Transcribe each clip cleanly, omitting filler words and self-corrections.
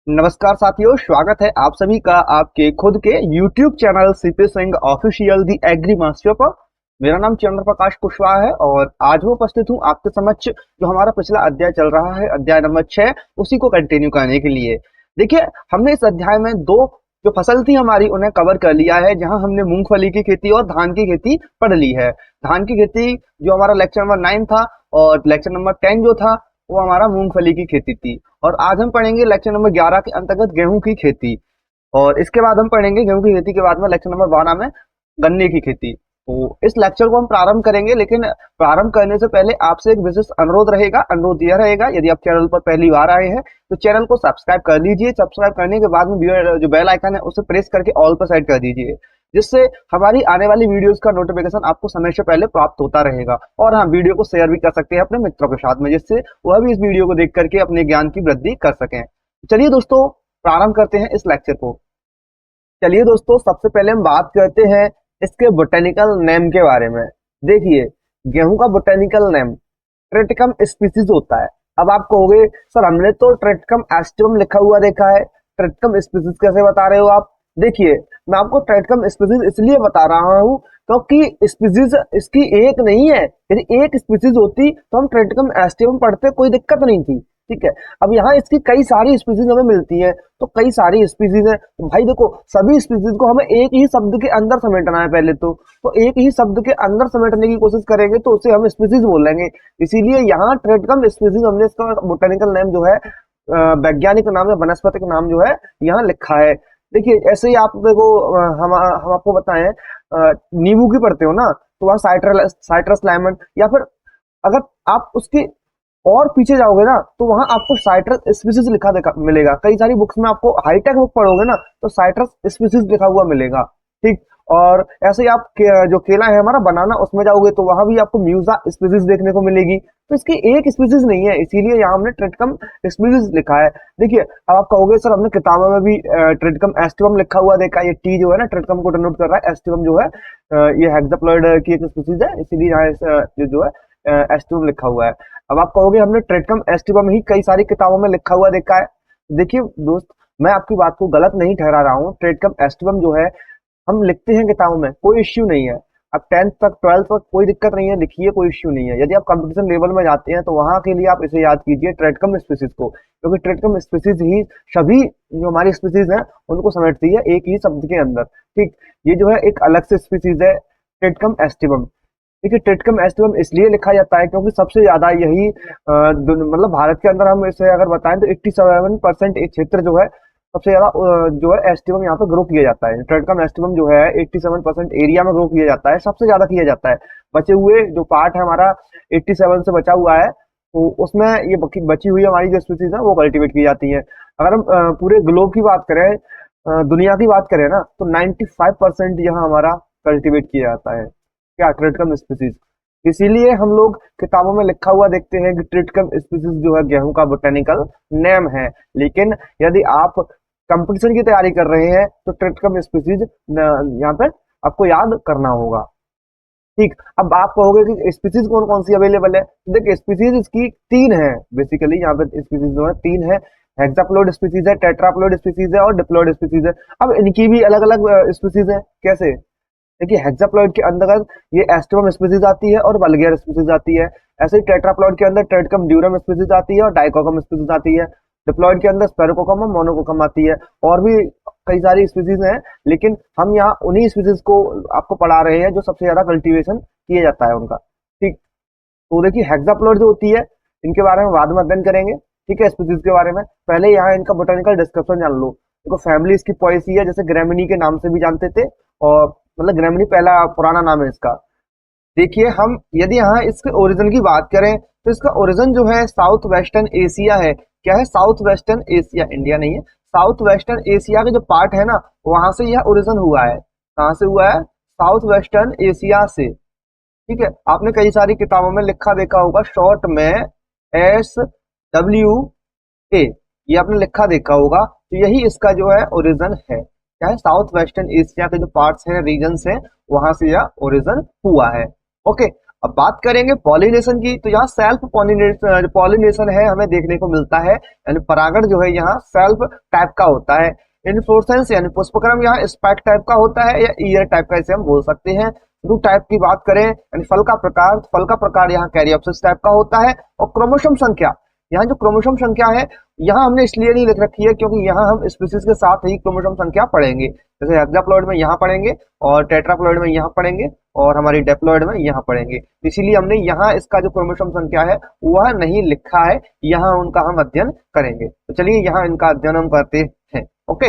नमस्कार साथियों, स्वागत है आप सभी का आपके खुद के YouTube channel CP Singh official the agri master पर। मेरा नाम चंद्र प्रकाश कुशवाहा है और आज वो उपस्थित हूँ आपके समक्ष जो हमारा पिछला अध्याय चल रहा है, अध्याय नंबर 6, उसी को कंटिन्यू करने के लिए। देखिए, हमने इस अध्याय में दो जो फसल थी हमारी उन्हें कवर कर लिया है, जहां हमने मूंगफली की खेती और धान की खेती पढ़ ली है। धान की खेती जो हमारा लेक्चर नंबर 9 था और लेक्चर नंबर 10 जो था वो हमारा मूंगफली की खेती थी। और आज हम पढ़ेंगे लेक्चर नंबर 11 के अंतर्गत गेहूं की खेती, और इसके बाद हम पढ़ेंगे गेहूं की खेती के बाद में लेक्चर नंबर 12 में गन्ने की खेती। तो इस लेक्चर को हम प्रारंभ करेंगे, लेकिन प्रारंभ करने से पहले आपसे एक विशेष अनुरोध रहेगा। अनुरोध यह रहेगा, यदि आप चैनल पर पहली बार आए हैं तो चैनल को सब्सक्राइब कर लीजिए। सब्सक्राइब करने के बाद में जो बेल आइकन है उसे प्रेस करके ऑल पर सेट कर दीजिए, जिससे हमारी आने वाली वीडियोस का नोटिफिकेशन आपको समय से पहले प्राप्त होता रहेगा। और हाँ, वीडियो को शेयर भी कर सकते हैं अपने मित्रों के साथ में, जिससे वह भी इस वीडियो को देख करके अपने ज्ञान की वृद्धि कर सकें। चलिए दोस्तों, प्रारंभ करते हैं इस लेक्चर को। चलिए दोस्तों, सबसे पहले हम बात करते हैं इसके बोटेनिकल नेम के बारे में। देखिए, गेहूं का बोटेनिकल नेम ट्रिटिकम स्पीसीज होता है। अब आप कहोगे सर हमने तो ट्रिटिकम एस्टिवम लिखा हुआ देखा है, ट्रिटिकम स्पीसीज कैसे बता रहे हो आप? देखिए, मैं आपको ट्रिटिकम स्पीसीज इसलिए बता रहा हूँ क्योंकि स्पीसीज इसकी एक नहीं है। यदि एक स्पीसीज होती तो हम ट्रिटिकम एस्टिवम पढ़ते, कोई दिक्कत नहीं थी। ठीक है, अब यहाँ इसकी कई सारी स्पीसीज हमें मिलती हैं, तो कई सारी स्पीसीज है। तो भाई देखो, सभी स्पीसीज को हमें एक ही शब्द के अंदर समेटना है पहले तो एक ही शब्द के अंदर समेटने की कोशिश करेंगे तो उसे हम स्पीसीज बोलेंगे। इसीलिए यहाँ ट्रिटिकम स्पीसीज हमने इसका बोटेनिकल नेम जो है, वैज्ञानिक नाम या वनस्पतिक नाम जो है यहाँ लिखा है। देखिए, ऐसे ही आप देखो, हम आपको बताएं, नींबू की पढ़ते हो ना, तो वहाँ साइट्रस लेमन, या फिर अगर आप उसकी और पीछे जाओगे ना तो वहां आपको साइट्रस स्पीसीज लिखा मिलेगा। कई सारी बुक्स में आपको हाईटेक बुक पढ़ोगे ना तो साइट्रस स्पीसीज लिखा हुआ मिलेगा। ठीक, और ऐसे ही आप जो केला है हमारा बनाना, उसमें जाओगे तो वहां भी आपको म्यूजा स्पीसीज देखने को मिलेगी। तो इसकी एक स्पीसीज नहीं है, इसीलिए यहाँ हमने ट्रिटिकम स्पीसीज लिखा है। देखिए, अब आप कहोगे सर हमने किताबों में भी ट्रिटिकम एस्टिवम लिखा हुआ देखा। ये टी जो है ना, ट्रिटिकम को डिनोट कर रहा है, एस्टिवम जो है ये हेक्साप्लॉइड की एक स्पीसीज है, इसीलिए यहाँ जो है एस्टिवम लिखा हुआ है। अब आप कहोगे हमने ट्रिटिकम एस्टिवम ही कई सारी किताबों में लिखा हुआ देखा है। देखिए दोस्त, मैं आपकी बात को गलत नहीं ठहरा रहा हूँ। ट्रिटिकम एस्टिवम जो है हम लिखते हैं किताबों में, कोई इश्यू नहीं है। अब 10th तक 12th तक कोई दिक्कत नहीं है, लिखिए, कोई इश्यू नहीं है। यदि आप कंपटीशन लेवल में जाते हैं तो वहां के लिए आप इसे याद कीजिए, ट्रिटिकम स्पीसीज को, क्योंकि ट्रिटिकम स्पीसीज ही सभी जो हमारी स्पीसीज हैं उनको समेटती है एक ही शब्द के अंदर। ठीक, ये जो है एक अलग से स्पीसीज है ट्रिटिकम एस्टिवम। देखिए, ट्रिटिकम एस्टिवम इसलिए लिखा जाता है क्योंकि सबसे ज्यादा यही मतलब भारत के अंदर हम इसे अगर बताएं तो 87% एक क्षेत्र जो है सबसे ज्यादा जो है एस्टिवम यहाँ पे ग्रो किया जाता है। ट्रिटिकम एस्टिवम जो है 87% एरिया में ग्रो किया जाता है, सबसे ज्यादा किया जाता है। बचे हुए जो पार्ट है हमारा 87 से बचा हुआ है, तो उसमें ये बची हुई हमारी जो स्पीसीज है वो कल्टीवेट की जाती है। अगर हम पूरे ग्लोब की बात करें, दुनिया की बात करें ना, तो 95% यहाँ हमारा कल्टीवेट किया जाता है क्या, ट्रिटिकम स्पीसीज। इसीलिए हम लोग किताबों में लिखा हुआ देखते हैं कि ट्रिटिकम स्पीसीज जो है गेहूं का बोटेनिकल नेम है। लेकिन यदि आप कंपटीशन की तैयारी कर रहे हैं तो ट्रिटिकम स्पीसीज यहाँ पे आपको याद करना होगा। ठीक, अब आप कहोगे कि स्पीसीज कौन कौन सी अवेलेबल है। तो देखिए, स्पीसीज इसकी 3 है बेसिकली। यहाँ पे स्पीसीज जो है 3 है, हेक्साप्लॉइड स्पीसीज है, टेट्राप्लॉइड स्पीसीज है और डिप्लॉइड स्पीसीज है। अब इनकी भी अलग अलग स्पीसीज है। कैसे? देखिए, हेक्साप्लॉइड के अंतर्गत ये एस्टिवम स्पीसीज आती है और वल्गेर स्पीसीज आती है। ऐसे ही टेट्राप्लॉइड के अंदर ट्रिटिकम ड्यूरम स्पीसीज आती है और डाइकोकम स्पीसीज आती है। डिप्लॉइड के अंदर स्पेरोकोकम और मोनोकोकम आती है, और भी कई सारी स्पीसीज हैं, लेकिन हम यहाँ उन्हीं स्पीसीज को आपको पढ़ा रहे हैं जो सबसे ज्यादा कल्टीवेशन किया जाता है उनका। ठीक, तो देखिए, हेक्साप्लॉइड जो होती है इनके बारे में बाद में अध्ययन करेंगे। ठीक है, स्पीसीज के बारे में पहले यहाँ इनका बोटेनिकल डिस्क्रिप्शन जान लो। देखो, फैमिली इसकी पोएसी है, जैसे ग्रेमिनी के नाम से भी जानते थे, और मतलब ग्रेमिनी पहला पुराना नाम है इसका। देखिए, हम यदि यहाँ इसके ओरिजिन की बात करें तो इसका ओरिजिन जो है साउथ वेस्टर्न एशिया है। क्या है? साउथ वेस्टर्न एशिया, इंडिया नहीं है। साउथ वेस्टर्न एशिया के जो पार्ट है ना, वहां से यह ओरिजिन हुआ है। कहाँ से हुआ है? साउथ वेस्टर्न एशिया से। ठीक है, आपने कई सारी किताबों में लिखा देखा होगा शॉर्ट में SWA, ये आपने लिखा देखा होगा। तो यही इसका जो है ओरिजिन है। क्या है? साउथ वेस्टर्न एशिया के जो पार्ट्स हैं, रीजन हैं, वहां से यह ओरिजिन हुआ है। ओके, अब बात करेंगे पॉलिनेशन की, तो यहाँ सेल्फ पॉलिनेशन है हमें देखने को मिलता है, यानी परागण जो है यहाँ सेल्फ टाइप का होता है। इन्फ्लोरेसेंस यानी पुष्पक्रम यहाँ स्पाइक टाइप का होता है या ईयर टाइप का, इसे हम बोल सकते हैं। रूट टाइप की बात करें यानी फल का प्रकार यहाँ कैरियोप्सिस टाइप का होता है। और क्रोमोसोम संख्या, यहाँ जो क्रोमोसोम संख्या है यहाँ हमने इसलिए नहीं लिख रखी है क्योंकि यहाँ हम स्पीसीज के साथ ही क्रोमोसोम संख्या पढ़ेंगे, जैसे हेक्साप्लॉइड में यहाँ पढ़ेंगे और टेट्राप्लॉइड में यहाँ पढ़ेंगे और हमारी डिप्लॉइड में यहाँ पढ़ेंगे, इसीलिए हमने यहाँ इसका जो क्रोमोसोम संख्या है वह नहीं लिखा है, यहाँ उनका हम अध्ययन करेंगे। तो चलिए यहाँ इनका अध्ययन हम करते हैं। ओके,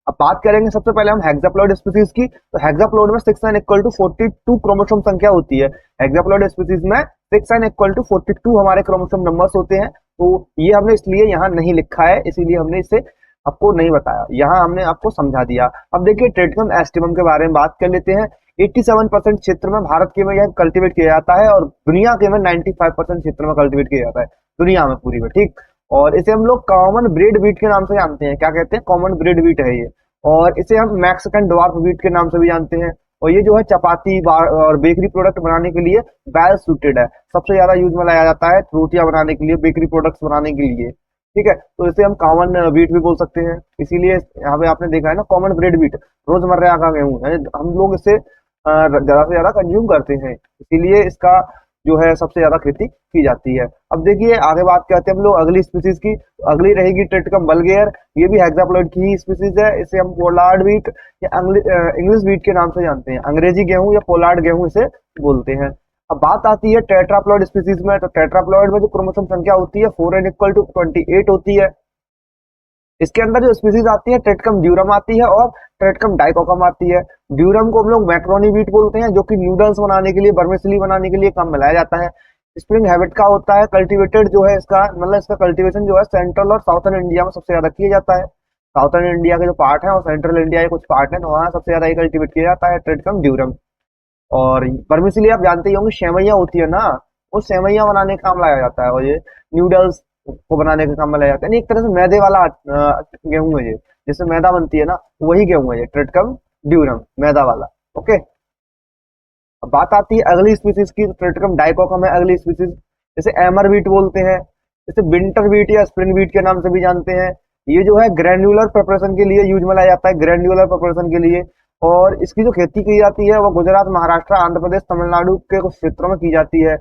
अब बात करेंगे सबसे पहले हम हेक्साप्लॉइड स्पीसीज की। तो हेक्साप्लॉइड में 6n = 42 क्रोमोसोम संख्या होती है। हेक्साप्लॉइड स्पीसीज में 6n = 42 हमारे क्रोमोसोम नंबर्स होते हैं। तो ये हमने इसलिए यहाँ नहीं लिखा है, इसीलिए हमने इसे आपको नहीं बताया, यहाँ हमने आपको समझा दिया। अब देखिए ट्रेटिकम एस्टिवम के बारे में बात कर लेते हैं। 87% क्षेत्र में भारत के में यह कल्टीवेट किया जाता है और दुनिया के में 95% क्षेत्र में कल्टीवेट किया जाता है, दुनिया में पूरी में, ठीक। और इसे हम लोग कॉमन ब्रेड व्हीट के नाम से जानते हैं। क्या कहते हैं? कॉमन ब्रेड व्हीट है ये। और इसे हम मैक्सिकन ड्वार्फ व्हीट के नाम से भी जानते हैं। और ये जो है चपाती और बेकरी प्रोडक्ट बनाने के लिए वेल सूटेड है, सबसे ज्यादा यूज में लाया जाता है रोटियां बनाने के लिए, बेकरी प्रोडक्ट्स बनाने के लिए, ठीक है। तो इसे हम कॉमन व्हीट भी बोल सकते हैं, इसीलिए यहाँ पे आपने देखा है ना कॉमन ब्रेड व्हीट, रोजमर्रा का गेहूं, यानी हम लोग इसे ज्यादा से ज्यादा कंज्यूम करते हैं, इसीलिए इसका जो है सबसे ज्यादा खेती की जाती है। अब देखिए आगे बात करते हैं हम लोग अगली स्पीसीज की। अगली रहेगी ट्रिटिकम वल्गेयर, ये भी हेक्साप्लॉइड की ही स्पीसीज है। इसे हम पोलार्ड व्हीट या इंग्लिश व्हीट के नाम से जानते हैं, अंग्रेजी गेहूं या पोलार्ड गेहूं इसे बोलते हैं। अब बात आती है टेट्राप्लॉइड स्पीसीज में। तो टेट्राप्लॉइड में जो क्रोमोसोम संख्या होती है 4n = 28 होती है। इसके अंदर जो स्पीसीज आती है ट्रेटिकम ड्यूरम आती है और ट्रेटिकम डाइकोकम आती है। ड्यूरम को हम लोग मैक्रोनी व्हीट बोलते हैं, जो कि नूडल्स बनाने के लिए, वर्मिसेली बनाने के लिए काम में लाया जाता है। स्प्रिंग हैबिट का होता है, कल्टीवेटेड जो है इसका मतलब इसका कल्टीवेशन जो है सेंट्रल और साउथर्न इंडिया में सबसे ज्यादा किया जाता है। साउथर्न इंडिया के जो पार्ट है और सेंट्रल इंडिया के कुछ पार्ट है, वहाँ सबसे ज्यादा कल्टीवेट किया जाता है ट्रेटिकम ड्यूरम। और वर्मिसेली आप जानते ही होंगे, सेवैया होती है ना, वो सेवैया बनाने का काम लाया जाता है। और ये न्यूडल्स को बनाने का काम में लाया जाता है। एक तरह से मैदे वाला गेहूं है ये, जिससे मैदा बनती है ना, वही गेहूं है ये ट्रेटिकम ड्यूरम, मैदा वाला। ओके, अब बात आती है अगली स्पीसीज की। ट्रेटिकम डाइकोकम है अगली स्पीसीज, इसे एमर व्हीट बोलते हैं, इसे विंटर व्हीट या स्प्रिंग व्हीट के नाम से भी जानते हैं। ये जो है ग्रैन्युलर प्रिपरेशन के लिए यूज में लाया जाता है, ग्रैन्युलर प्रिपरेशन के लिए। और इसकी जो खेती की जाती है वो गुजरात, महाराष्ट्र, आंध्र प्रदेश, तमिलनाडु के कुछ क्षेत्रों में की जाती है।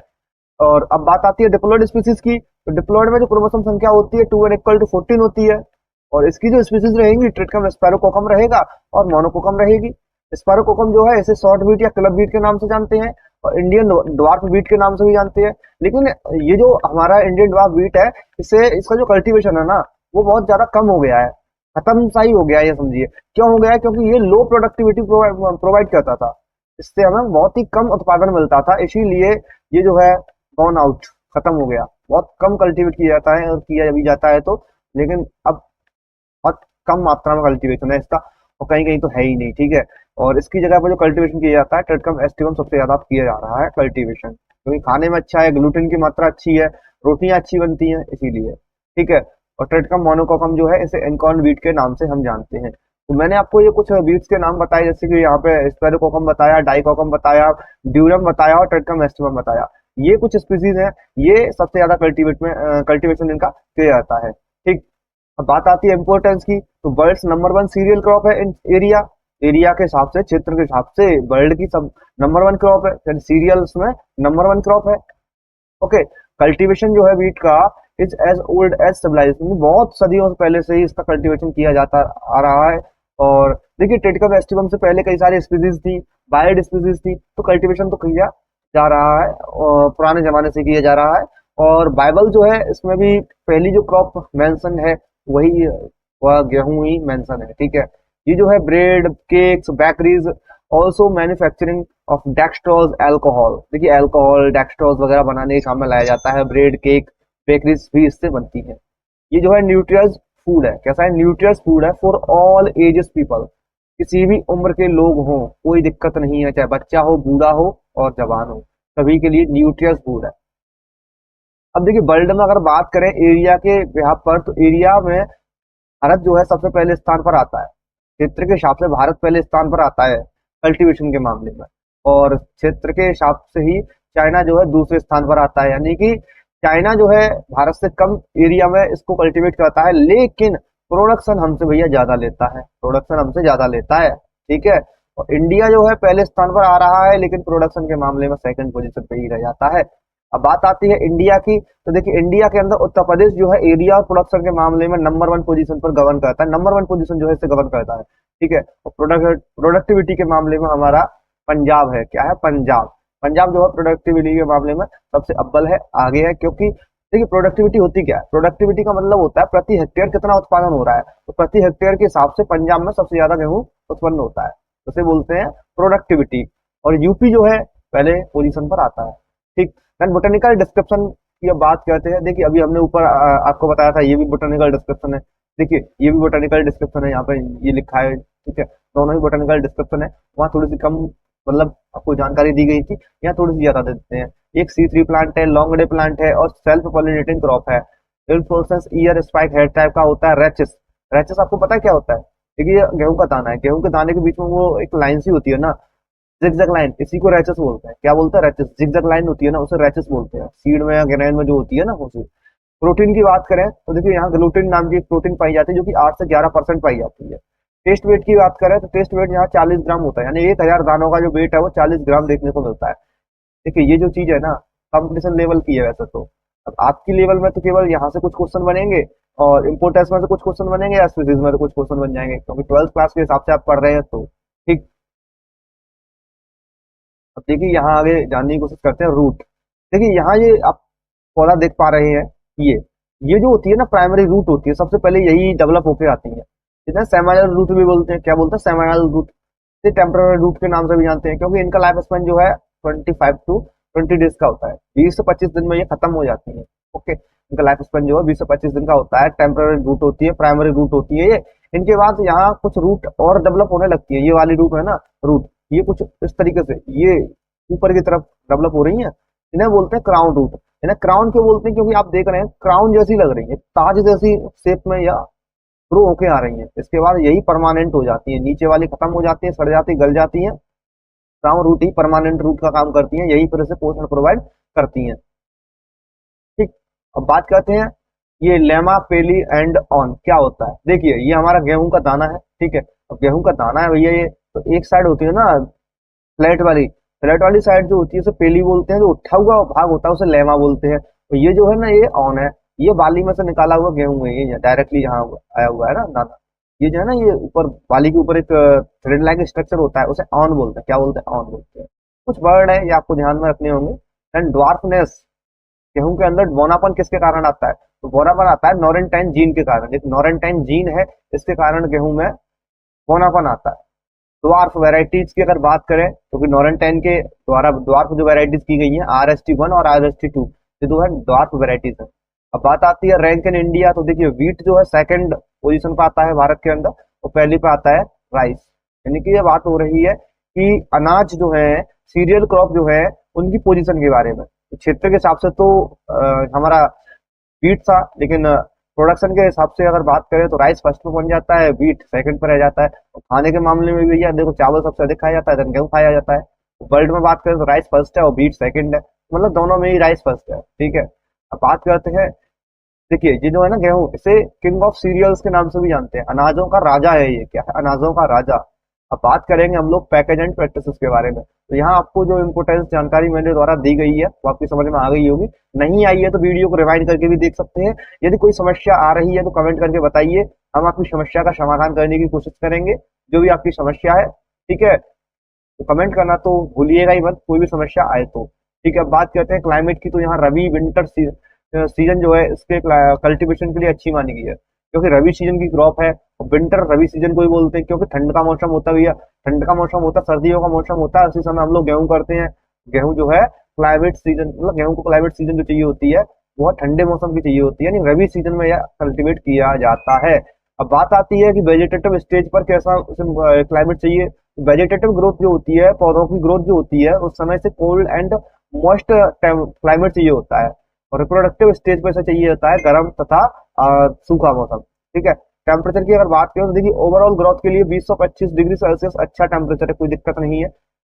और अब बात आती है डिप्लॉइड स्पीसीज की। तो डिप्लॉइड में जो क्रोमोसोम संख्या होती है 2n = 14 होती है। और इसकी जो स्पीसीज रहेंगी ट्रिटिकम स्पैरोकोकम रहेगा और मोनोकोकम रहेगी। स्पैरोकोकम जो है इसे शॉर्ट बीट या क्लब बीट के नाम से जानते हैं और इंडियन ड्वार्फ बीट के नाम से भी जानते हैं। लेकिन ये जो हमारा इंडियन ड्वार्फ बीट है, इसे इसका जो कल्टीवेशन है ना वो बहुत ज्यादा कम हो गया है, खत्म सा ही हो गया है, ये समझिए। क्यों हो गया है? क्योंकि ये लो प्रोडक्टिविटी प्रोवाइड करता था, इससे हमें बहुत ही कम उत्पादन मिलता था, इसीलिए ये जो है गॉन आउट, खत्म हो गया। बहुत कम कल्टीवेट किया जाता है और किया भी जाता है तो, लेकिन अब बहुत कम मात्रा में कल्टीवेशन है इसका और कहीं कहीं तो है ही नहीं, ठीक है। और इसकी जगह पर जो कल्टीवेशन किया जाता है ट्रेटिकम एस्टिवम सबसे ज्यादा किया जा रहा है कल्टीवेशन, क्योंकि खाने में अच्छा है, ग्लूटेन की मात्रा अच्छी है, रोटियां अच्छी बनती हैं, इसीलिए, ठीक है। और ट्रेटिकम मोनोकोकम जो है इसे एनकॉर्न व्हीट के नाम से हम जानते हैं। तो मैंने आपको ये कुछ व्हीट्स के नाम बताए, जैसे कि यहाँ पे स्पैरोकोकम बताया, डाइकोकम बताया, ड्यूरम बताया और ट्रेटिकम एस्टिवम बताया। ये कुछ स्पीसीज हैं, ये सबसे ज्यादा कल्टीवेशन इनका किया जाता है, ठीक। अब बात आती है इम्पोर्टेंस की। तो वर्ल्ड नंबर 1 सीरियल क्रॉप है इन एरिया के हिसाब से, क्षेत्र के हिसाब से वर्ल्ड की सब नंबर 1 क्रॉप है, सीरियल्स में नंबर 1 क्रॉप है। ओके, कल्टीवेशन जो है व्हीट का is as old as civilisation, बहुत सदियों से पहले से ही इसका कल्टीवेशन किया जाता आ रहा है। और देखिए ट्रेटिकम एस्टिवम से पहले कई सारी स्पीसीज थी, वाइल्ड स्पीसीज थी, तो कल्टीवेशन तो किया जा रहा है और पुराने जमाने से किया जा रहा है। और बाइबल जो है इसमें भी पहली जो क्रॉप मेंशन है वही वह गेहूं ही मेंशन है, ठीक है। ये जो है bread, cakes, bakeries, also manufacturing of dextrose alcohol, देखिए एल्कोहल, डेक्सट्रोज वगैरह बनाने के काम में लाया जाता है। ब्रेड, केक, बेकरीज भी इससे बनती है। ये जो है न्यूट्रियस फूड है, कैसा है? न्यूट्रियस फूड है फॉर ऑल एजेस पीपल, किसी भी उम्र के लोग हों, कोई दिक्कत नहीं है, चाहे बच्चा हो, बूढ़ा हो और जवान हो, सभी के लिए न्यूट्रियस फूड है। अब देखिए वर्ल्ड में अगर बात करें एरिया के यहाँ पर, तो एरिया में भारत जो है सबसे पहले स्थान पर आता है, क्षेत्र के हिसाब से भारत पहले स्थान पर आता है कल्टीवेशन के मामले में। और क्षेत्र के हिसाब से ही चाइना जो है दूसरे स्थान पर आता है। यानी कि चाइना जो है भारत से कम एरिया में इसको कल्टीवेट करता है, लेकिन प्रोडक्शन हमसे भैया ज्यादा लेता है, प्रोडक्शन हमसे ज्यादा लेता है। ठीक है। और इंडिया जो है पहले स्थान पर आ रहा है, लेकिन प्रोडक्शन के मामले में सेकंड पोजीशन पे ही रह जाता है। अब बात आती है इंडिया की, तो देखिए इंडिया के अंदर उत्तर प्रदेश जो है एरिया और प्रोडक्शन के मामले में नंबर 1 पोजीशन पर गवर्न करता है, नंबर 1 पोजीशन जो है इसे गवर्न करता है। ठीक है। और प्रोडक्टिविटी के मामले में हमारा पंजाब है, क्या है, पंजाब। पंजाब जो है प्रोडक्टिविटी के मामले में सबसे अव्वल है, आगे है। क्योंकि देखिए प्रोडक्टिविटी होती क्या है, प्रोडक्टिविटी का मतलब होता है प्रति हेक्टेयर कितना उत्पादन हो रहा है, तो प्रति हेक्टेयर के हिसाब से पंजाब में सबसे ज्यादा गेहूं उत्पन्न होता है, उसे बोलते हैं प्रोडक्टिविटी। और यूपी जो है पहले पोजीशन पर आता है। ठीक। देन बोटेनिकल डिस्क्रिप्शन की अब बात करते हैं। देखिए अभी हमने ऊपर आपको बताया था, ये भी बोटेनिकल डिस्क्रिप्शन है। देखिए ये भी बोटेनिकल डिस्क्रिप्शन है, यहाँ पे ये लिखा है। ठीक है। दोनों ही बोटेनिकल डिस्क्रिप्शन है। वहाँ थोड़ी सी कम मतलब आपको जानकारी दी गई थी, यहाँ थोड़ी सी ज्यादा दे देते हैं। एक C3 प्लांट है, लॉन्ग डे प्लांट है और सेल्फ पॉलिनेटिंग क्रॉप है। Inflorescence year spike head type का होता है। रेचिस, रेचिस आपको पता है क्या होता है? देखिए ये गेहूं का दाना है, गेहूं के दाने के बीच में वो एक लाइन सी होती है ना, जिगजैग लाइन, इसी को रैचेस बोलते हैं। क्या बोलते हैं? रैचेस। जिगजैग लाइन होती है ना, उसे रैचेस बोलते हैं। सीड में या ग्रेन में जो होती है ना उसे। प्रोटीन की बात करें तो देखिए यहाँ ग्लूटिन नाम की एक प्रोटीन पाई जाती है, जो कि 8 से 11% पाई जाती है। टेस्ट वेट की बात करें तो टेस्ट वेट यहाँ 40 ग्राम होता है, यानी 1000 दानों का जो वेट है वो 40 ग्राम देखने को मिलता है। देखिए ये जो चीज है ना, कंपटीशन लेवल की है वैसे तो। अब आपकी लेवल में तो केवल यहाँ से कुछ क्वेश्चन बनेंगे, और इम्पोर्टेंस में से कुछ क्वेश्चन बनेंगे, या स्पीसीज में से कुछ क्वेश्चन बन जाएंगे, क्योंकि 12th क्लास के हिसाब से आप पढ़ रहे हैं तो। ठीक। अब देखिए यहाँ आगे जानने की कोशिश करते हैं रूट। देखिए यहाँ ये आप पौधा देख पा रहे हैं, ये जो होती है ना प्राइमरी रूट होती है, सबसे पहले यही डेवलप होके आती है। इन्हें सेमाइनल रूट भी बोलते हैं। क्या बोलते हैं? Seminal root. से टेम्पररी रूट के नाम से भी जानते हैं, क्योंकि इनका लाइफ स्पेन जो है 25 टू 20 डेज का होता है। 20 से 25 दिन में ये खत्म हो जाती है। ओके। इनका लाइफ स्पेन जो है 20 से 25 दिन का होता है। टेम्पररी रूट होती है, प्राइमरी रूट होती है ये। इनके बाद यहाँ कुछ रूट और डेवलप होने लगती है। ये वाली रूट है ना, रूट, ये कुछ इस तरीके से ये ऊपर की तरफ डेवलप हो रही है। इन्हें बोलते हैं क्राउन रूट। इन्हें क्राउन क्यों बोलते हैं? क्योंकि आप देख रहे हैं क्राउन जैसी लग रही है, ताज जैसी शेप में या ग्रो होके आ रही है। इसके बाद यही परमानेंट हो जाती है, नीचे वाली खत्म हो जाती है, सड़ जाती है, गल जाती है। क्राउन रूट ही परमानेंट रूट का काम करती है, यही फिर से पोषण प्रोवाइड करती है। ठीक। अब बात करते हैं ये लेमा पेली एंड ऑन क्या होता है। देखिए ये हमारा गेहूं का दाना है। ठीक है। अब गेहूं का दाना है भैया, ये तो एक साइड होती है ना फ्लैट वाली साइड जो होती है उसे पेली बोलते हैं, जो उठा हुआ भाग होता है उसे लेमा बोलते हैं। तो ये जो है ना ये ऑन है, ये बाली में से निकाला हुआ गेहूं है, ये डायरेक्टली यहाँ आया हुआ है ना दाना। ये जो है ना ये ऊपर बाली के ऊपर एक थ्रेड लाइक स्ट्रक्चर होता है, उसे ऑन बोलते हैं। क्या बोलते हैं? ऑन बोलते हैं। कुछ वर्ड है ये आपको ध्यान में रखने होंगे। एंड ड्वार्फनेस, गेहूं के अंदर बोनापन किसके कारण आता है? तो बोनापन आता है नॉरेंटाइन जीन के कारण। एक नॉरेंटाइन जीन है, इसके कारण गेहूं में बोनापन आता है। ड्वार्फ वेराइटीज की अगर बात करें, क्योंकि नॉरेंटाइन के द्वारा ड्वार्फ जो वेराइटीज की गई हैं RST1 और RST2, ये दो है ड्वार्फ वेराइटीज है। अब बात आती है रैंक इन इंडिया, तो देखिए व्हीट जो है सेकंड पोजीशन पे आता है भारत के अंदर, और पहली पे आता है राइस। यानी कि ये बात हो रही है कि अनाज जो है, सीरियल क्रॉप जो है, उनकी पोजीशन के बारे में। तो क्षेत्र के हिसाब से तो हमारा व्हीट था, लेकिन प्रोडक्शन के हिसाब से अगर बात करें तो राइस फर्स्ट पे बन जाता है, व्हीट सेकंड पर रह जाता है। और खाने के मामले में भी देखो चावल सबसे अधिक खाया जाता है, then गेहूं खाया जाता है। वर्ल्ड में बात करें तो राइस फर्स्ट है और व्हीट सेकंड है, मतलब दोनों में ही राइस फर्स्ट है। ठीक है। अब बात करते हैं, देखिए ये जो है ना गेहूं, इसे किंग ऑफ सीरियल्स के नाम से भी जानते हैं, अनाजों का राजा है ये। क्या है? अनाजों का राजा। अब बात करेंगे हम लोग पैकेज एंड प्रैक्टिसेस के बारे में। तो यहाँ आपको जो इम्पोर्टेंस जानकारी मेरे द्वारा दी गई है वो आपकी समझ में आ गई होगी। नहीं आई है तो वीडियो को रिवाइंड करके भी देख सकते हैं। यदि कोई समस्या आ रही है तो कमेंट करके बताइए, हम आपकी समस्या का समाधान करने की कोशिश करेंगे, जो भी आपकी समस्या है। ठीक है। तो कमेंट करना तो भूलिएगा ही मत, कोई भी समस्या आए तो। ठीक है। अब बात करते हैं क्लाइमेट की, तो यहाँ रबी विंटर सीजन जो है इसके कल्टीवेशन के लिए अच्छी मानी गई है, क्योंकि रबी सीजन की क्रॉप है। और विंटर रबी सीजन को ही बोलते हैं, क्योंकि ठंड का मौसम होता है भैया, ठंड का मौसम होता है, सर्दियों का मौसम होता है, उसी समय हम लोग गेहूं करते हैं। गेहूं जो है क्लाइमेट सीजन, मतलब गेहूं को क्लाइमेट सीजन जो चाहिए होती है वो ठंडे मौसम की चाहिए होती है, यानी रबी सीजन में यह कल्टीवेट किया जाता है। अब बात आती है कि वेजिटेटिव स्टेज पर कैसा क्लाइमेट चाहिए। वेजिटेटिव ग्रोथ जो होती है, पौधों की ग्रोथ जो होती है, उस समय से कोल्ड एंड मॉइस्ट क्लाइमेट चाहिए होता है। और रिप्रोडक्टिव स्टेज पर ऐसा चाहिए होता है गर्म तथा सूखा मौसम। ठीक है। टेम्परेचर की अगर बात करें तो देखिए ओवरऑल ग्रोथ के लिए 20 से 25 डिग्री सेल्सियस अच्छा टेम्परेचर है, कोई दिक्कत नहीं है।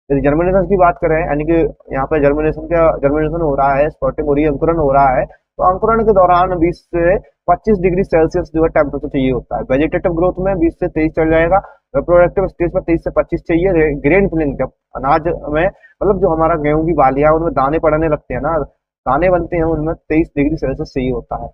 यदि जर्मिनेशन की बात करें, यानी कि यहाँ पे जर्मिनेशन हो रहा है, स्पॉटिंग हो रही है, अंकुरन हो रहा है, तो अंकुरन के दौरान 20 से 25 डिग्री सेल्सियस जो है टेम्परेचर चाहिए होता है। वेजिटेटिव ग्रोथ में 20 से 23 चल जाएगा। रिप्रोडक्टिव स्टेज पर 23 से 25 चाहिए। ग्रेन फिलिंग, जब अनाज में मतलब जो हमारा गेहूं की बालियां उनमें दाने पड़ने लगते हैं ना, दाने बनते हैं, उनमें 23 डिग्री सेल्सियस चाहिए होता है।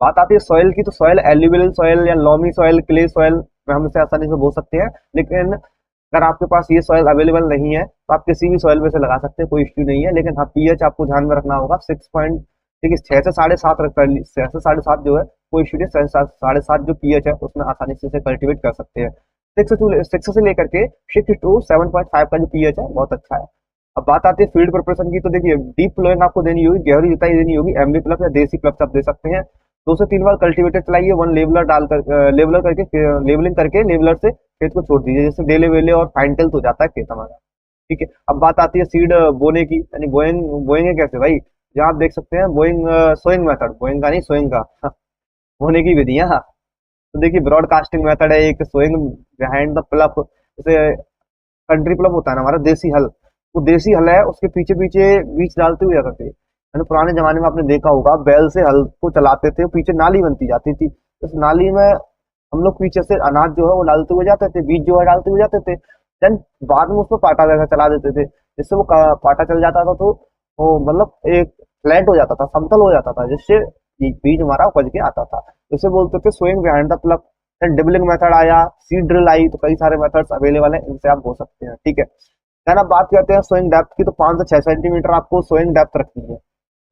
बात आती है सॉइल की, तो सॉइल एल्यूवियल सॉइल या लॉमी सॉइल, क्ले सॉइल में हम इसे आसानी से बो सकते हैं। लेकिन अगर आपके पास ये सॉइल अवेलेबल नहीं है तो आप किसी भी सॉइल में से लगा सकते हैं, कोई इश्यू नहीं है। लेकिन हाँ, पीएच आपको ध्यान में रखना होगा। 6 पॉइंट, देखिए 6 से 7.5 रख कर 6 से 7.5 जो है कोई इश्यू नहीं। 7.5 जो पीएच है उसमें आसानी से इसे कल्टिवेट कर सकते हैं। 6 से लेकर के 6 टू 7.5 का जो पीएच है बहुत अच्छा है। अब बात आती है फील्ड प्रिपरेशन की, तो देखिए डीप प्लोइंग आपको देनी होगी, गहरी जुताई देनी होगी। एमवी प्लस या देसी प्लस आप दे सकते हैं। 2 से 3 बार कल्टीवेटर चलाइए, वन लेवलर डालकर लेवलर करके लेवलिंग करके लेवलर से खेत को छोड़ दीजिए, जैसे डेले वेले और फाइन टिल्थ हो जाता है खेत हमारा। ठीक है, अब बात आती है सीड बोने की, यानी बोइंग बोएंगे कैसे भाई। जहाँ आप देख सकते हैं बोइंग, सोइंग मेथड, बोइंग का नहीं सोइंग का बोने की विधियां। तो देखिए ब्रॉडकास्टिंग मेथड है एक, सोइंग बिहाइंड द प्लप, जैसे कंट्री प्लप होता है ना हमारा देसी हल, वो देसी हल है, उसके पीछे पीछे बीज डालते हुए जाते थे। यानी पुराने जमाने में आपने देखा होगा बैल से हल को चलाते थे, पीछे नाली बनती जाती थी, उस नाली में हम लोग पीछे से अनाज जो है वो डालते हुए जाते थे, बीज जो है डालते हुए जाते थे। देन बाद में उसमें पाटा जैसा चला देते थे, जिससे वो पाटा चल जाता था, तो वो मतलब एक फ्लैट हो जाता था, समतल हो जाता था, जिससे बीज हमारा उपज के आता था। इसे बोलते थे sowing behind the plough. Then dibbling method आया, सीड ड्रिल आई, तो कई सारे मेथड्स अवेलेबल हैं, इनसे आप बो सकते हैं। ठीक है, देन अब बात करते हैं सोइंग डेप्थ की, तो 5 से 6 सेंटीमीटर आपको सोइंग डेप्थ रखनी है।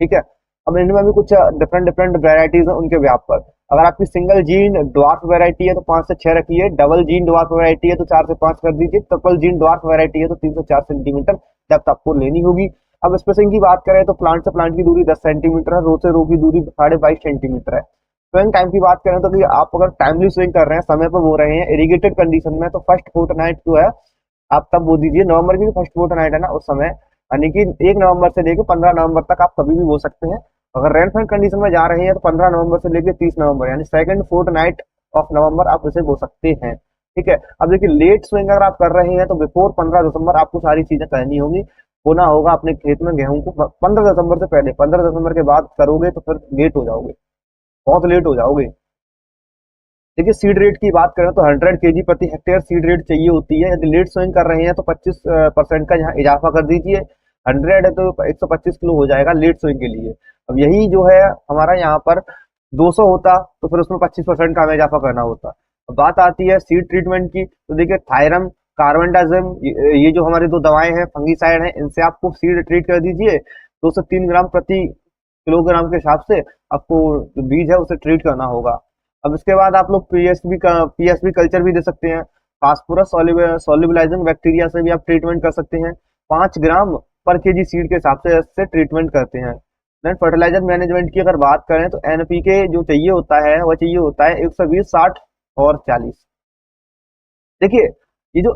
ठीक है, अब इनमें भी कुछ डिफरेंट डिफरेंट वेराइटीज है उनके व्याप पर। अगर आपकी सिंगल जीन ड्वार्फ वैरायटी है तो 5 से 6 रखिए, डबल जीन ड्वार्फ वैरायटी है तो 4 से 5 कर दीजिए, ट्रिपल जीन ड्वार्फ वैरायटी है तो 3 से 4 सेंटीमीटर डेप्थ आपको लेनी होगी। अब स्पेसिंग की बात करें तो प्लांट से प्लांट की दूरी 10 सेंटीमीटर है, रो से रो की दूरी 22.5 सेंटीमीटर है। स्विंग टाइम की बात करें तो कि आप अगर टाइमली स्विंग कर रहे हैं, समय पर बो रहे हैं इरिगेटेड कंडीशन में, तो फर्स्ट फोर्टनाइट जो है आप तब बो दीजिए। नवंबर की जो फर्स्ट फोर्टनाइट है ना उस समय, यानी कि 1 नवंबर से लेकर 15 नवंबर तक आप कभी भी बो सकते हैं। अगर रेनफॉल कंडीशन में जा रहे हैं तो 15 नवंबर से लेकर 30 नवंबर, यानी सेकंड फोर्टनाइट ऑफ नवंबर आप इसे बो सकते हैं। ठीक है, अब देखिए लेट स्विंग अगर आप कर रहे हैं तो बिफोर 15 दिसंबर आपको सारी चीजें करनी होगी। बोना होगा अपने खेत में गेहूं को 15 दिसंबर से पहले, 15 दिसंबर के बाद करोगे तो फिर लेट हो जाओगे, बहुत लेट हो जाओगे। देखिए सीड रेट की बात करें तो 100 केजी प्रति हेक्टेयर सीड रेट चाहिए होती है। यदि लेट सोइंग कर रहे हैं तो 25% का यहाँ इजाफा कर दीजिए। 100 है तो 125 किलो हो जाएगा लेट सोइंग के लिए। अब यही जो है हमारा यहाँ पर 200 होता तो फिर उसमें 25% का हमें इजाफा करना होता। अब बात आती है सीड ट्रीटमेंट की, तो देखिए थायरम, कार्बेंडाजिम, ये जो हमारी दो दवाएं हैं फंगीसाइड हैं, इनसे आपको सीड ट्रीट कर दीजिए। 2 से 3 ग्राम प्रति किलोग्राम के हिसाब से आपको जो बीज है उसे ट्रीट करना होगा। अब इसके बाद आप लोग पीएसबी कल्चर भी दे सकते हैं। फास्फोरस सॉल्युबलाइजिंग बैक्टीरिया से भी आप ट्रीटमेंट कर सकते हैं। 5 ग्राम पर केजी सीड के हिसाब से इससे ट्रीटमेंट करते हैं। देन फर्टिलाइजर मैनेजमेंट की अगर बात करें तो एनपीके जो चाहिए होता है वह चाहिए होता है 120, 60 और 40। देखिए ये जो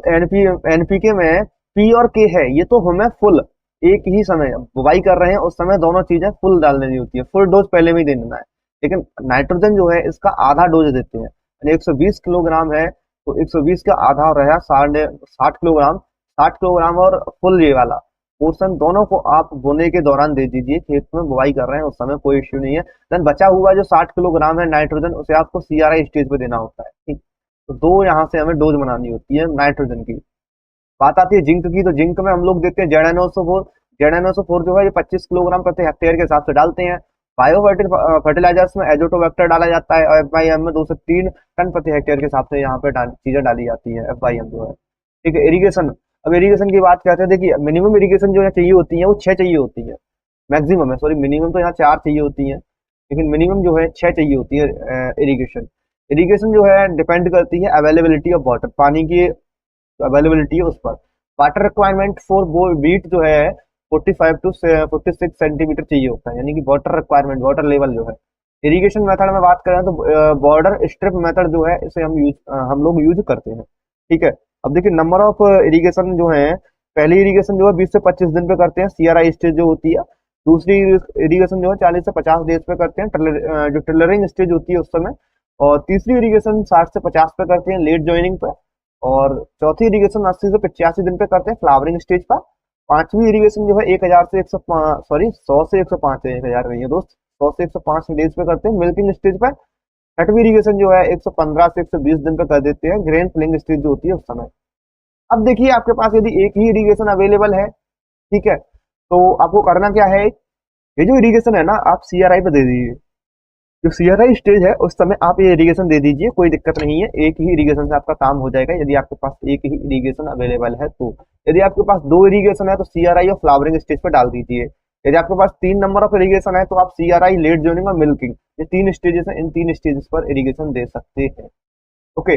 एनपीके में पी और के है, ये तो हमें फुल एक ही समय बुवाई कर रहे हैं उस समय दोनों चीजें फुल डाल देनी होती है, फुल डोज पहले में ही देना है। लेकिन नाइट्रोजन जो है इसका आधा डोज देते हैं, यानी 120 किलोग्राम है तो 120 का आधा रहा 60 किलोग्राम। 60 किलोग्राम और फुल ये वाला पोर्शन दोनों को आप बोने के दौरान दे दीजिए। खेत में बुवाई कर रहे हैं उस समय कोई इश्यू नहीं है। देन बचा हुआ जो 60 किलोग्राम है नाइट्रोजन, उसे आपको सीआरआई स्टेज पे देना होता है। ठीक, तो दो यहाँ से हमें डोज बनानी होती है नाइट्रोजन की। बात आती है जिंक की, तो जिंक में हम लोग देते हैं जेड NO4 जो है ये 25 किलोग्राम प्रति हेक्टेयर के हिसाब से डालते हैं। बायो फर्टिलाइजर्स में एजोटोबैक्टर डाला जाता है और एफवाईएम में 2 से 3 टन प्रति हेक्टेयर के हिसाब से यहाँ पे चीजें डाली जाती है एफवाईएम जो है। ठीक है, इरिगेशन, अब इरिगेशन की बात करते हैं। देखिए मिनिमम इरिगेशन जो है चाहिए होती है वो 6 चाहिए होती है, मैक्सिमम है, सॉरी मिनिमम तो यहाँ 4 चाहिए होती है, लेकिन मिनिमम जो है 6 चाहिए होती है इरिगेशन। इरिगेशन जो है डिपेंड करती है अवेलेबिलिटी ऑफ वाटर, पानी की अवेलेबिलिटी है उस पर। वाटर रिक्वायरमेंट फॉर बीट जो है 45 टू 46 सेंटीमीटर चाहिए होता है, यानी कि वाटर रिक्वायरमेंट, वाटर लेवल जो है। इरिगेशन मेथड में बात करें तो बॉर्डर स्ट्रिप मेथड जो है इसे हम लोग यूज करते हैं। ठीक है, अब देखिए नंबर ऑफ इरिगेशन जो है, पहली इरिगेशन जो है 20 से 25 दिन पे करते हैं, सीआरआई स्टेज जो होती है। दूसरी इरिगेशन जो है 40 से 50 डेज पे करते हैं, जो टिलरिंग स्टेज होती है उस समय। और तीसरी इरिगेशन 60 से 50 पे करते हैं लेट ज्वाइनिंग पे। और चौथी इरिगेशन 80 से 85 दिन पे करते हैं फ्लावरिंग स्टेज पर। पांचवी इरिगेशन जो है 1000 से 105 सॉरी 100 से 105 है, 1000 नहीं है दोस्त, 100 से 105 डेज पे करते हैं मिल्किंग स्टेज पर। छठवीं इरिगेशन जो है 115 से 120 दिन पे कर देते हैं ग्रेन फिलिंग स्टेज जो होती है उस समय। अब देखिए आपके पास यदि एक ही इरिगेशन अवेलेबल है, ठीक है, तो आपको करना क्या है, ये जो इरिगेशन है ना आप सीआरआई पे दे दीजिए। जो सीआरआई स्टेज है उस समय आप ये इरिगेशन दे दीजिए, कोई दिक्कत नहीं है, एक ही इरिगेशन से आपका काम हो जाएगा यदि आपके पास एक ही इरिगेशन अवेलेबल है तो। यदि आपके पास दो इरिगेशन है तो सीआरआई और फ्लावरिंग स्टेज पर डाल दीजिए। यदि आपके पास 3 नंबर ऑफ इरिगेशन है तो आप सीआरआई, लेट जोनिंग और मिल्किंग, ये 3 स्टेजेस हैं, इन 3 स्टेजेस पर इरिगेशन दे सकते हैं। ओके,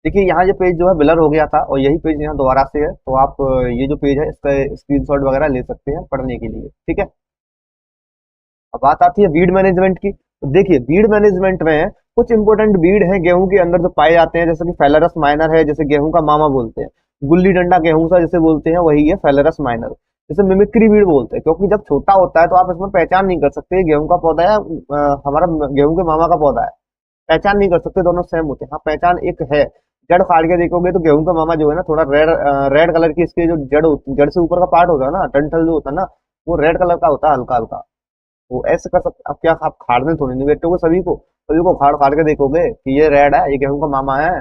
देखिए यहाँ ये पेज जो है ब्लर हो गया था और यही पेज यहाँ दोबारा से है, तो आप ये जो पेज है इसका स्क्रीनशॉट वगैरह ले सकते हैं पढ़ने के लिए, ठीक है। अब बात आती है बीड मैनेजमेंट की। तो देखिए बीड मैनेजमेंट में कुछ इंपोर्टेंट बीड हैं गेहूं के अंदर जो पाए जाते हैं, जैसे कि फेलरस माइनर है, जैसे गेहूं का मामा बोलते हैं। गुल्ली डंडा गेहूं सा जैसे बोलते हैं वही है फेलरस माइनर। जैसे मिमिक्री बीड बोलते हैं, क्योंकि जब छोटा होता है तो आप इसमें पहचान नहीं कर सकते गेहूं का पौधा है हमारा गेहूं के मामा का पौधा है, पहचान नहीं कर सकते, दोनों सेम होते हैं। हाँ पहचान एक है, जड़ फाड़ के देखोगे तो गेहूं का मामा जो है ना थोड़ा रेड रेड कलर की इसकी जो जड़ होती, जड़ से ऊपर का पार्ट होता है ना, डंठल जो होता है ना, वो रेड कलर का होता है हल्का हल्का। वो ऐसे कर सकते, अब क्या आप खाड़ने थोड़ी नहीं बैठोगे सभी को खाड़ खाड़ के देखोगे कि ये रेड है, ये गेहूं का मामा है,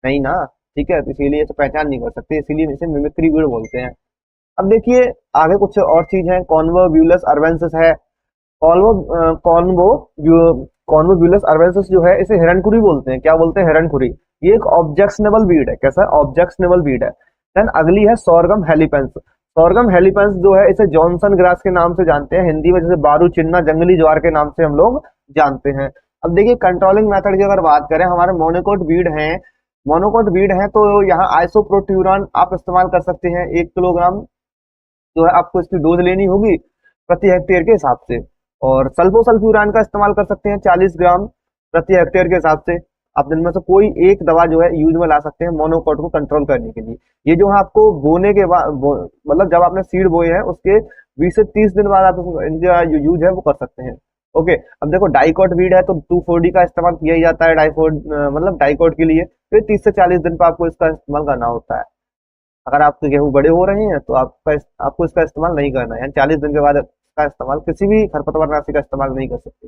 नहीं ना, ठीक है, तो इसीलिए इसे पहचान नहीं कर सकते, इसीलिए इसे मिमिक्री बीड बोलते हैं। अब देखिए आगे कुछ और चीज है, कॉन्वोब्यूलस अर्बेंसिस है। कॉन्वो कॉन्वो कॉन्वोब्यूलस अर्बेंसिस जो है इसे हिरनखुरी बोलते हैं। क्या बोलते हैं? हिरनखुरी। ये एक ऑब्जेक्शनेबल बीड है। कैसा है? ऑब्जेक्शनेबल बीड है। देन अगली है सोरगम हेलिपेंस। सोरगम हेलिपेंस जो है इसे जॉनसन ग्रास के नाम से जानते हैं, हिंदी में जैसे बारू चिन्ना जंगली ज्वार के नाम से हम लोग जानते हैं। अब देखिए कंट्रोलिंग मेथड की अगर बात करें, हमारे मोनोकोट बीड हैं, मोनोकोट बीड है तो यहाँ आइसोप्रोट्यूरॉन आप इस्तेमाल कर सकते हैं। 1 किलोग्राम जो है आपको इसकी डोज लेनी होगी प्रति हेक्टेयर के हिसाब से। और सल्फोसल्फ्यूरान का इस्तेमाल कर सकते हैं 40 ग्राम प्रति हेक्टेयर के हिसाब से। आप जिनमें से कोई एक दवा जो है यूज में ला सकते हैं मोनोकोट को कंट्रोल करने के लिए। ये जो है आपको बोने के बाद मतलब जब आपने सीड बोए हैं उसके 20 से 30 दिन बाद आप इनका यूज है वो कर सकते हैं। ओके, अब देखो डाइकोट वीड है तो 2,4-D का इस्तेमाल किया ही जाता है डाइकोट मतलब डाइकोट के लिए। फिर 30 से 40 दिन पर आपको इसका इस्तेमाल करना होता है। अगर आपके गेहूं बड़े हो रहे हैं तो आपको इसका इस्तेमाल नहीं करना है, यानी 40 दिन के बाद इसका इस्तेमाल किसी भी खरपतवारनाशी का इस्तेमाल नहीं कर सकते।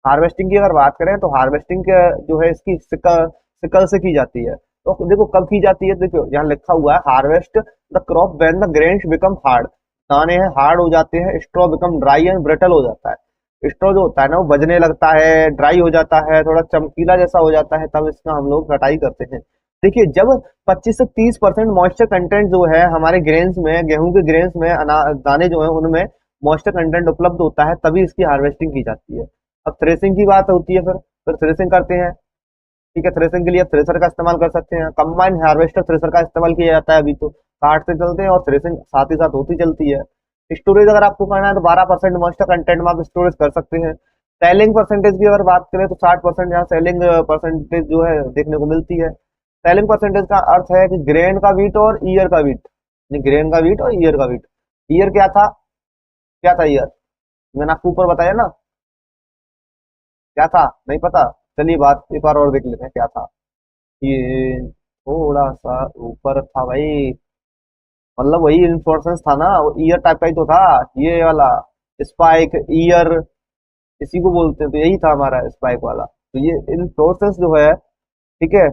हार्वेस्टिंग की अगर बात करें तो हार्वेस्टिंग जो है इसकी सिकल से की जाती है। तो देखो कब की जाती है, देखो यहाँ लिखा हुआ है harvest the crop when the grains become hard. दाने हैं हार्ड हो जाते हैं, straw become dry and brittle हो जाता है। स्ट्रॉ जो होता है ना वो बजने लगता है, ड्राई हो जाता है, थोड़ा चमकीला जैसा हो जाता है, तब इसका हम लोग कटाई करते हैं। देखिए जब 25 से 30% मॉइस्चर कंटेंट जो है हमारे ग्रेन्स में, गेहूं के ग्रेन्स में दाने जो है उनमें मॉइस्चर कंटेंट उपलब्ध होता है, तभी इसकी हार्वेस्टिंग की जाती है। अब थ्रेसिंग की बात होती है, फिर थ्रेसिंग करते हैं, ठीक है। थ्रेसिंग के लिए आप थ्रेसर का इस्तेमाल कर सकते हैं। कंबाइन हार्वेस्टर थ्रेसर का इस्तेमाल किया जाता है अभी तो, काट से चलते हैं और थ्रेसिंग साथ ही साथ होती चलती है। स्टोरेज अगर आपको करना है तो 12% मॉइस्चर कंटेंट में आप स्टोरेज कर सकते हैं। सेलिंग परसेंटेज की अगर बात करें तो 60% यहाँ सेलिंग परसेंटेज जो है देखने को मिलती है। सेलिंग परसेंटेज का अर्थ है कि ग्रेन का वीट और ईयर का वीट, ग्रेन का वीट और ईयर का वीट। ईयर क्या था ईयर? मैंने आपको ऊपर बताया ना क्या था, नहीं पता? चलिए बात एक बार और देख लेते हैं क्या था। ये थोड़ा सा ऊपर था भाई, मतलब वही इन्फोर्सेंस था ना, वो ईयर टाइप का ही तो था, ये वाला स्पाइक ईयर इसी को बोलते हैं, तो यही था हमारा स्पाइक वाला। तो ये इन्फोर्सेंस जो है, ठीक है,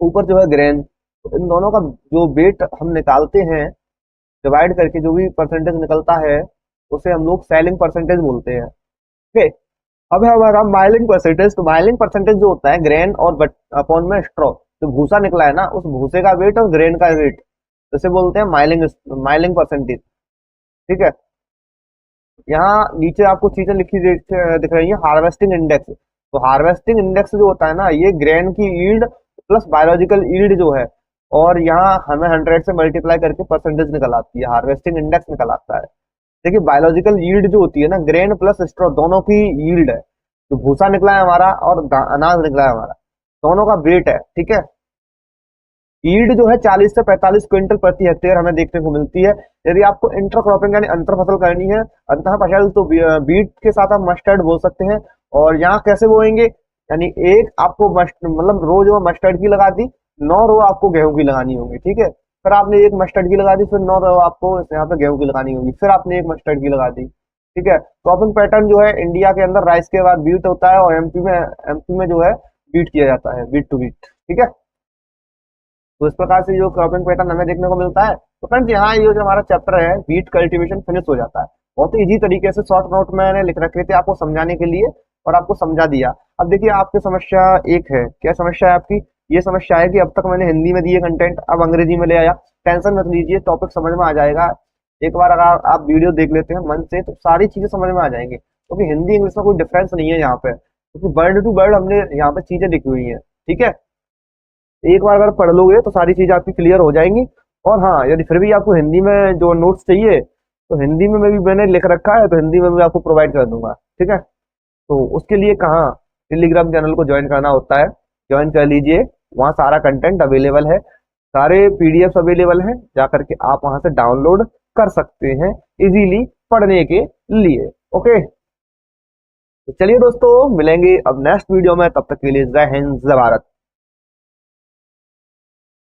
ऊपर जो है ग्रेन, तो इन दोनों का जो वेट हम निकालते हैं डिवाइड करके जो भी परसेंटेज निकलता है उसे हम लोग सेलिंग परसेंटेज बोलते हैं। ओके, अब है हमारा माइलिंग परसेंटेज। तो माइलिंग परसेंटेज जो होता है ग्रेन और बट अपॉन में स्ट्रॉ, जो भूसा निकला है ना उस भूसे का वेट और ग्रेन का वेट, इसे बोलते हैं माइलिंग माइलिंग परसेंटेज, ठीक है। यहाँ नीचे आपको चीजें लिखी दिख रही है, हार्वेस्टिंग इंडेक्स। तो हार्वेस्टिंग इंडेक्स जो होता है ना, ये ग्रेन की ईल्ड प्लस बायोलॉजिकल ईल्ड जो है, और यहाँ हमें 100 से मल्टीप्लाई करके परसेंटेज निकल आती है, हार्वेस्टिंग इंडेक्स निकल आता है। देखिए बायोलॉजिकल यील्ड जो होती है ना, ग्रेन प्लस स्ट्रॉ दोनों की यील्ड है, जो भूसा निकला है हमारा और अनाज निकला है हमारा, दोनों का वेट है, ठीक है। यील्ड जो है 40 से 45 क्विंटल प्रति हेक्टेयर हमें देखने को मिलती है। यदि आपको इंटरक्रॉपिंग यानी अंतर फसल करनी है, अंतर फसल, तो बीट के साथ आप मस्टर्ड बो सकते हैं। और यहाँ कैसे बोएंगे? यानी एक आपको मतलब रो जो मस्टर्ड की लगा दी, 9 रो आपको गेहूं की लगानी होगी, ठीक है। फिर आपने एक मस्टर्ड की लगा दी, फिर 9 रो आपको यहाँ पे गेहूं की लगानी होगी, फिर आपने एक मस्टर्ड की लगा दी, ठीक है। क्रॉपिंग पैटर्न जो है इंडिया के अंदर राइस के बाद बीट होता है, और एमपी में जो है बीट किया जाता है, बीट टू बीट, ठीक है। तो इस प्रकार से जो क्रॉपिंग पैटर्न हमें देखने को मिलता है। तो फ्रेंड्स यहाँ ये जो हमारा चैप्टर है बीट कल्टीवेशन फिनिश हो जाता है। बहुत ही इजी तरीके से शॉर्ट नोट मैंने लिख रखे थे आपको समझाने के लिए, और आपको समझा दिया। अब देखिए आपकी समस्या एक है, क्या समस्या है आपकी? ये समस्या है कि अब तक मैंने हिंदी में दिए कंटेंट अब अंग्रेजी में ले आया। टेंशन मत लीजिए, टॉपिक समझ में आ जाएगा। एक बार अगर आप वीडियो देख लेते हैं मन से तो सारी चीजें समझ में आ जाएंगी, क्योंकि हिंदी इंग्लिश में कोई डिफरेंस नहीं है यहाँ पे, क्योंकि वर्ड टू वर्ड हमने यहाँ पे चीजें लिखी हुई है, ठीक है। एक बार अगर पढ़ लोगे तो सारी चीजें आपकी क्लियर हो जाएंगी। और हाँ, यदि फिर भी आपको हिंदी में जो नोट्स चाहिए तो हिंदी में भी मैंने लिख रखा है, तो हिंदी में भी आपको प्रोवाइड कर दूंगा, ठीक है। तो उसके लिए कहाँ, टेलीग्राम चैनल को ज्वाइन करना होता है, ज्वाइन कर लीजिए। वहाँ सारा कंटेंट अवेलेबल है, सारे पीडीएफ अवेलेबल हैं, जा करके आप वहां से डाउनलोड कर सकते हैं इजीली पढ़ने के लिए। ओके, तो चलिए दोस्तों, मिलेंगे अब नेक्स्ट वीडियो में, तब तक के लिए जय हिंद जय भारत।